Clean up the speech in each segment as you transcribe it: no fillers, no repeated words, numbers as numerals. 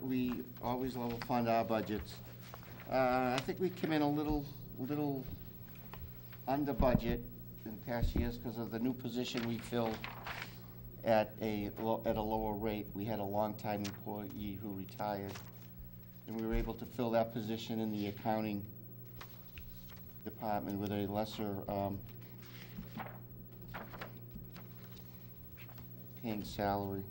we always level fund our budgets. I think we came in a little under budget in past years because of the new position we filled at a lower rate. We had a longtime employee who retired, and we were able to fill that position in the accounting department with a lesser paying salary.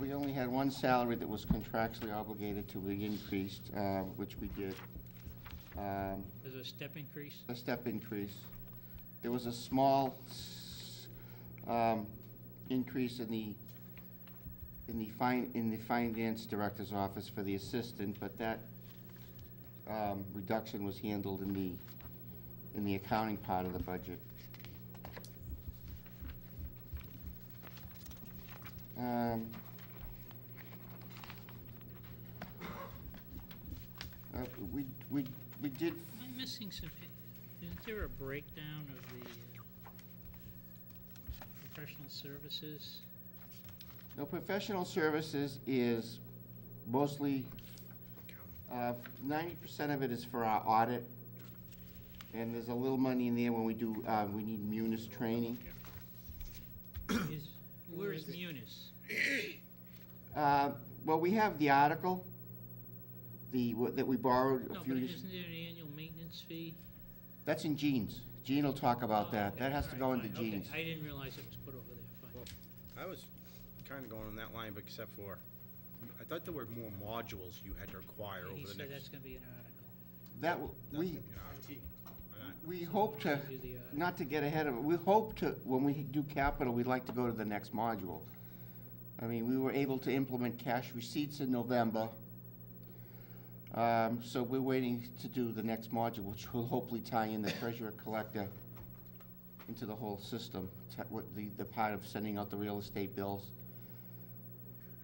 We only had one salary that was contractually obligated to be increased, which we did. There's a step increase? A step increase. There was a small increase in the finance director's office for the assistant, but that reduction was handled in the accounting part of the budget. We did. Am I missing some? Isn't there a breakdown of the professional services? No, professional services is mostly 90% of it is for our audit, and there's a little money in there when we do we need munis training. Where is munis? Well, we have the article that we borrowed a No, few but years. isn't there an annual maintenance fee? That's in Gene's. Gene will talk about that. Okay, That has to all go right, into fine, Gene's. okay. I didn't realize it was put over there, fine. Well, I was kind of going on that line, but except for, I thought there were more modules you had to acquire He over the said that's next. gonna be an article. That we hope to, Do the, not to get ahead of it, we hope to, when we do capital, we'd like to go to the next module. I mean, we were able to implement cash receipts in November. So we're waiting to do the next module, which will hopefully tie in the treasurer collector into the whole system, the part of sending out the real estate bills.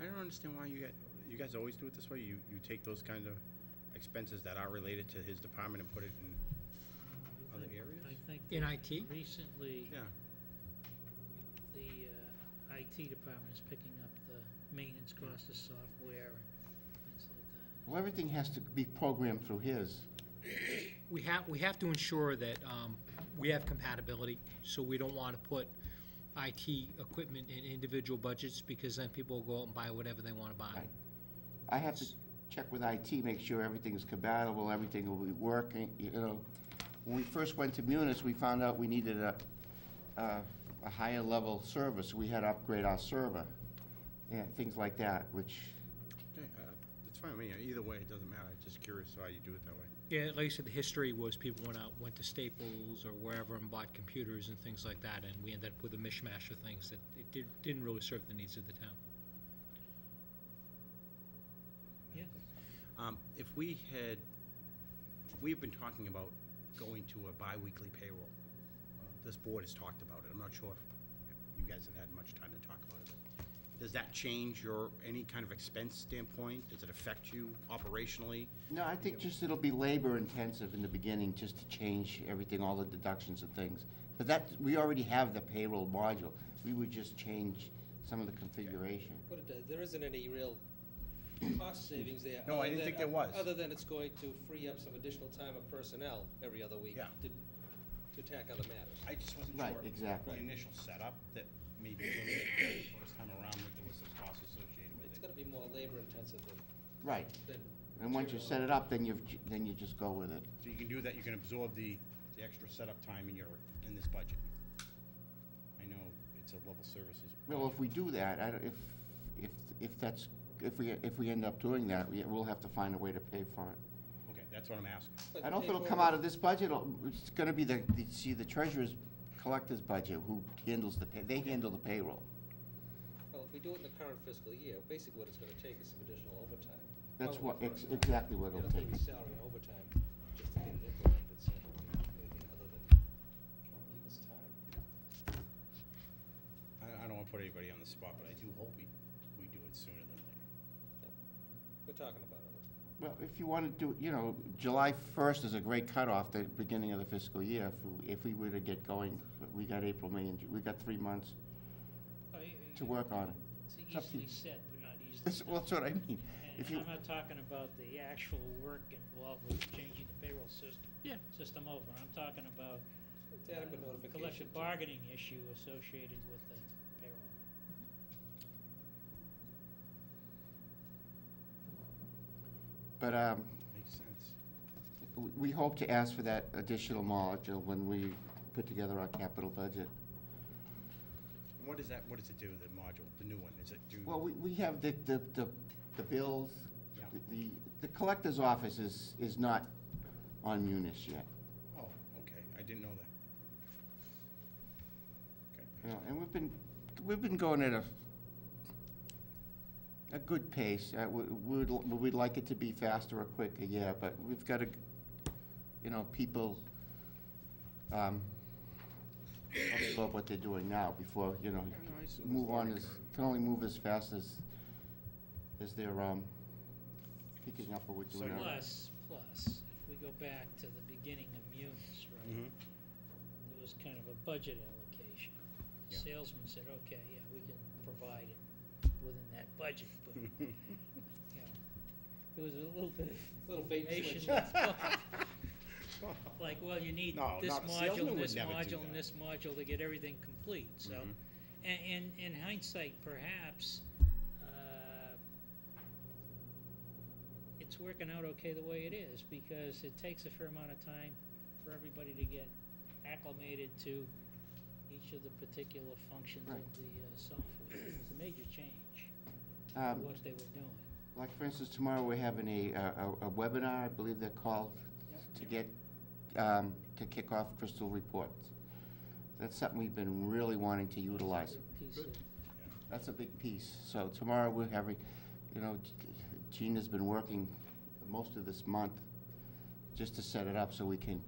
I don't understand why you guys always do it this way. You take those kind of expenses that are related to his department and put it in other areas? I think In that IT? recently, Yeah. the IT department is picking up the maintenance cost of software and things like that. Well, everything has to be programmed through his. We have to ensure that we have compatibility, so we don't want to put IT equipment in individual budgets, because then people will go out and buy whatever they want to buy. Right. I have to check with IT, make sure everything's compatible, everything will be working, you know. When we first went to Munis, we found out we needed a higher level server, so we had to upgrade our server. Yeah, things like that, which, Okay, it's fine with me. Either way, it doesn't matter. I'm just curious how you do it that way. Yeah, like I said, the history was people went to Staples or wherever and bought computers and things like that, and we ended up with a mishmash of things that didn't really serve the needs of the town. Yeah. If we've been talking about going to a bi-weekly payroll. This board has talked about it. I'm not sure if you guys have had much time to talk about it. But does that change any kind of expense standpoint? Does it affect you operationally? no, I think just it'll be labor intensive in the beginning, just to change everything, all the deductions and things. But we already have the payroll module. We would just change some of the configuration. What it does, there isn't any real cost savings there. No, I other didn't than- think there was. Other than it's going to free up some additional time of personnel every other week Yeah. to tackle other matters. I just wasn't Right, sure. exactly. The initial setup, that maybe the first time around that there was some costs associated with It's it. gonna be more labor intensive Right. than. And once you set it up, then you just go with it. So you can do that, you can absorb the extra setup time in this budget. I know it's a level services. Well, if we do that, if we end up doing that, we'll have to find a way to pay for it. Okay, that's what I'm asking. But I don't know if it'll pay come for- out of this budget, or it's gonna be the treasurer's collector's budget who handles they handle the payroll. Well, if we do it in the current fiscal year, basically what it's gonna take is some additional overtime. That's Probably what, for- exactly what it'll take. It'll be salary and overtime, just to get it implemented, so anything other than people's time. I don't want to put anybody on the spot, but I do hope we do it sooner than later. We're talking about it. Well, if you want to do, July 1st is a great cutoff, the beginning of the fiscal year. If we were to get going, we got April, May, and June, we got 3 months to work on it. It's up to you. easily said, but not easily That's, done. well, that's what I mean. And If you, I'm not talking about the actual work involved with changing the payroll system over. I'm talking about It's adequate notification. collective bargaining issue associated with the payroll. but, Makes sense. we hope to ask for that additional module when we put together our capital budget. What does it do, the module, the new one? Is it do? Well, we have the bills. Yeah. The collector's office is not on Munis yet. Oh, okay, I didn't know that. Okay. You know, and we've been going at a good pace. We'd like it to be faster or quicker, yeah, but we've got to, people absorb what they're doing now before, move on can only move as fast as they're picking up what we're doing now. Plus, if we go back to the beginning of Munis, right? Mhm. There was kind of a budget allocation. The Yeah. salesman said, okay, yeah, we can provide it within that budget, but, there was a little bit of Little bait and information switch. left off. Like, well, you need No, this not- a salesman module, would this never do module, and that. this module to get everything complete, so. Mhm. And in hindsight, perhaps, it's working out okay the way it is, because it takes a fair amount of time for everybody to get acclimated to each of the particular functions of Right. the software. It was a major change to Um, what they were doing. Like, for instance, tomorrow we're having a webinar, I believe they're called, to get, to kick off Crystal Reports. That's something we've been really wanting to utilize. Piece of- That's a big piece. So tomorrow we're having, Gina's been working most of this month just to set it up so we can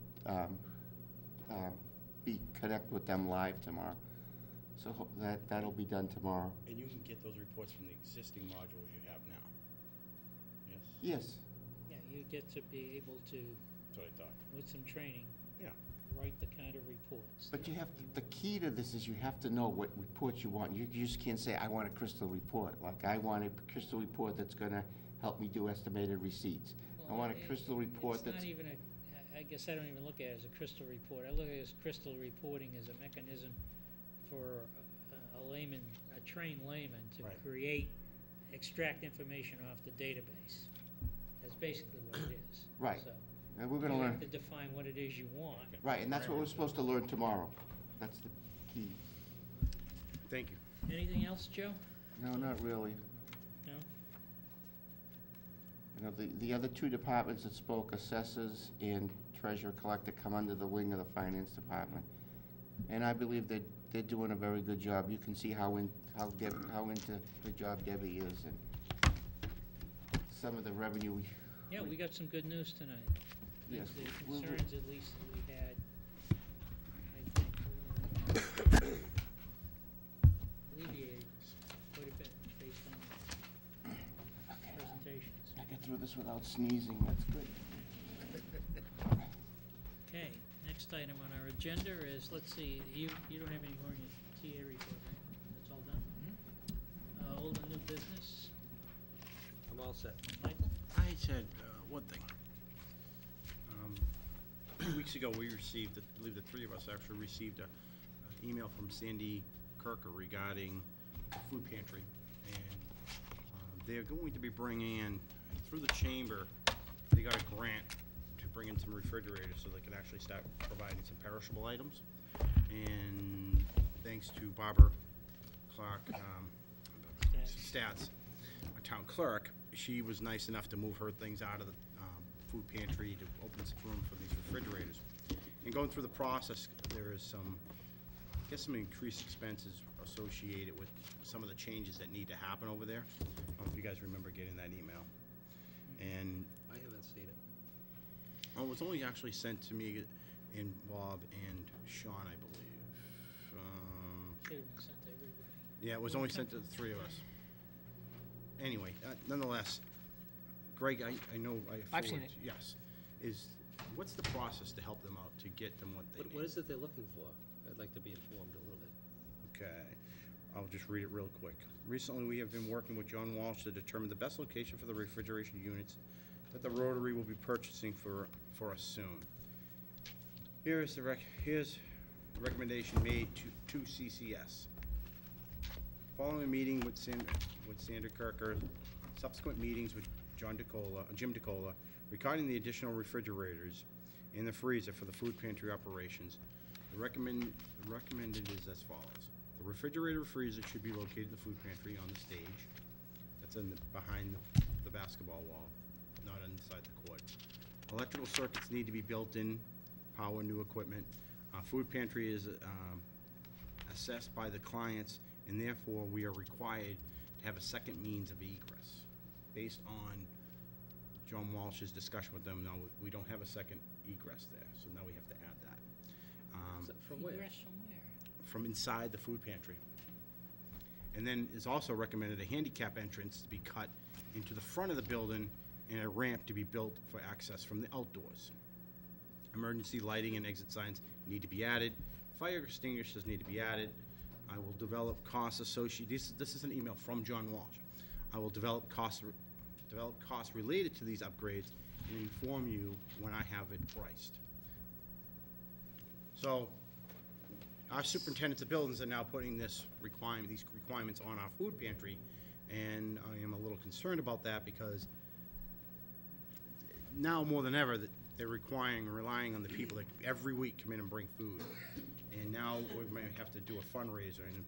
connect with them live tomorrow. So that'll be done tomorrow. And you can get those reports from the existing modules you have now? Yes? Yes. Yeah, you get to be able to, That's what I thought. with some training, Yeah. write the kind of reports. But that you have, the key to this is you have to know what report you want. You just can't say, I want a Crystal report. Like, I want a Crystal report that's gonna help me do estimated receipts. I want a Crystal report It's that's, not even I guess I don't even look at it as a crystal report. I look at it as crystal reporting as a mechanism for a layman, a trained layman, to Right. extract information off the database. That's basically what it is. Right. So and we're gonna you learn, have to define what it is you want. right, and that's what we're supposed to learn tomorrow. That's the key. Thank you. Anything else, Joe? No, not really. No? The other two departments that spoke, assessors and treasurer collector, come under the wing of the finance department. And I believe that they're doing a very good job. You can see how into the job Debbie is, and some of the revenue. Yeah, we got some good news tonight. Yes, The we- concerns, at least, that we had, I think, alleviated quite a bit based on presentations. I get through this without sneezing, that's good. Okay, next item on our agenda is, let's see, you don't have any more in your TA report, right? That's all done? Old and new business, I'm all set. Michael? I said one thing. 2 weeks ago, we received, I believe the three of us actually received an email from Sandy Kirker regarding the food pantry. And they're going to be bringing in, through the chamber, they got a grant to bring in some refrigerators so they can actually start providing some perishable items. And thanks to Barbara Clark, Stats, our town clerk, she was nice enough to move her things out of the food pantry to open some room for these refrigerators. And going through the process, there is some increased expenses associated with some of the changes that need to happen over there. I don't know if you guys remember getting that email. And I haven't seen it. it was only actually sent to me and Bob and Sean, I believe. Should have been sent to everybody. Yeah, it was only sent to the three of us. Anyway, nonetheless, Greg, I know I I've seen forwarded- Yes. What's the process to help them out, to get them what they need? What is it they're looking for? I'd like to be informed a little bit. Okay, I'll just read it real quick. Recently, we have been working with John Walsh to determine the best location for the refrigeration units that the Rotary will be purchasing for us soon. Here's the recommendation made to CCS. Following a meeting with Sandra Kirker, subsequent meetings with Jim DeCola, regarding the additional refrigerators and the freezer for the food pantry operations, the recommended is as follows. The refrigerator freezer should be located in the food pantry on the stage. That's behind the basketball wall, not inside the court. Electrical circuits need to be built in, power new equipment. Food pantry is assessed by the clients, and therefore we are required to have a second means of egress. Based on John Walsh's discussion with them, now we don't have a second egress there, so now we have to add that. From where? Egress from where? From inside the food pantry. And then it's also recommended a handicap entrance to be cut into the front of the building and a ramp to be built for access from the outdoors. Emergency lighting and exit signs need to be added. Fire extinguishers need to be added. I will develop costs associated, this is an email from John Walsh. I will develop costs related to these upgrades and inform you when I have it priced. So, our superintendents of buildings are now putting these requirements on our food pantry, and I am a little concerned about that because now more than ever that they're relying on the people that every week come in and bring food. And now we may have to do a fundraiser, and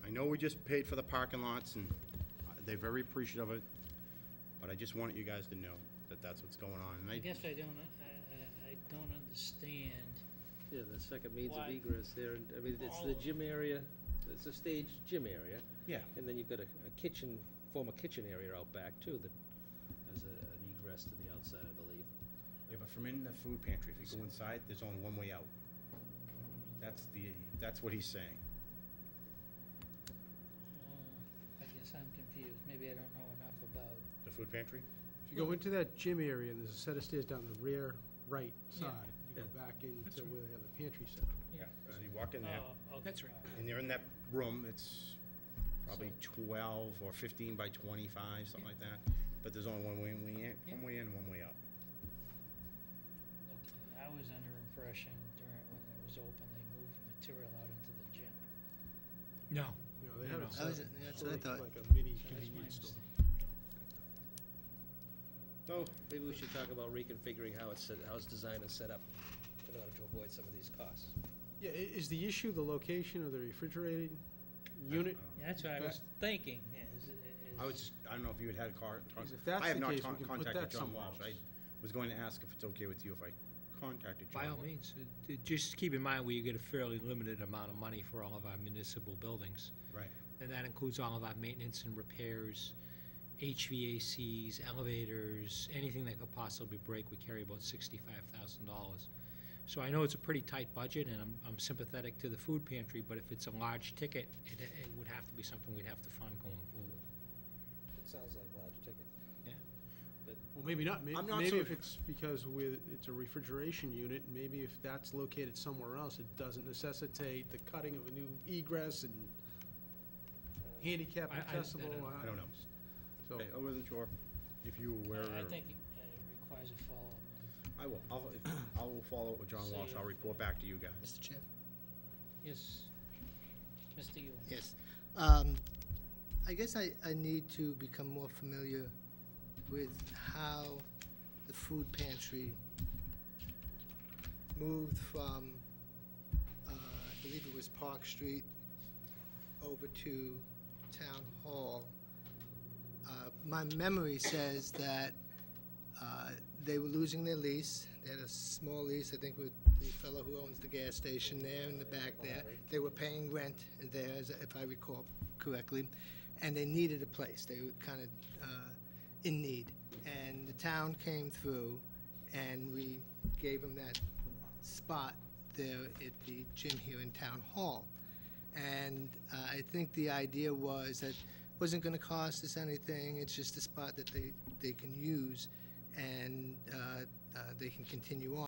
I know we just paid for the parking lots, and they're very appreciative of it, but I just want you guys to know that that's what's going on. And I guess I don't understand. Yeah, the second means of Why? egress there, and, I mean, it's All the of- gym area, it's a stage gym area, Yeah. and then you've got a kitchen, former kitchen area out back too, that has an egress to the outside, I believe. Yeah, but from in the food pantry, if you go inside, there's only one way out. That's what he's saying. I guess I'm confused. Maybe I don't know enough about. The food pantry? If you go into that gym area, and there's a set of stairs down the rear right Yeah. side, you go Yeah. back into right. where they have the pantry set up. So you walk in there, Oh, okay. That's right. and they're in that room, it's probably 12 or 15 by 25, something like that. But there's only one way in, one way out. Okay. I was under impression during when it was open, they moved material out into the gym. No. You know, they No, have no. it That set was- up that's sort what I of thought. like a mini So that's my convenience store. mistake. So, Maybe we should talk about reconfiguring how it's designed and set up in order to avoid some of these costs. Yeah, is the issue the location of the refrigerated unit? Yeah, that's what I was thinking. I don't know if you had Because if that's I have the not case, we can put contacted that John somewhere Walsh. I else. was going to ask if it's okay with you if I contacted John. By all means, just keep in mind we get a fairly limited amount of money for all of our municipal buildings. Right. And that includes all of our maintenance and repairs, HVACs, elevators, anything that could possibly break, we carry about $65,000. So I know it's a pretty tight budget, and I'm sympathetic to the food pantry, but if it's a large ticket, it would have to be something we'd have to fund going forward. It sounds like large ticket. Yeah. Well, maybe not. I'm not Maybe so- if it's because it's a refrigeration unit, maybe if that's located somewhere else, it doesn't necessitate the cutting of a new egress and handicap I accessible. I don't know. So, Okay, I wasn't sure if you were aware. I think it requires a follow-up. I will. I will follow up with John Walsh. I'll report back to you guys. Mr. Chair? Yes, Mr. Yule. Yes. I guess I need to become more familiar with how the food pantry moved from, I believe it was Park Street, over to Town Hall. My memory says that they were losing their lease. They had a small lease, I think, with the fellow who owns the gas station there in the back there. They were paying rent there, if I recall correctly, and they needed a place. They were kind of in need. And the town came through, and we gave them that spot there at the gym here in Town Hall. And I think the idea was that wasn't gonna cost us anything, it's just a spot that they can use, and they can continue on.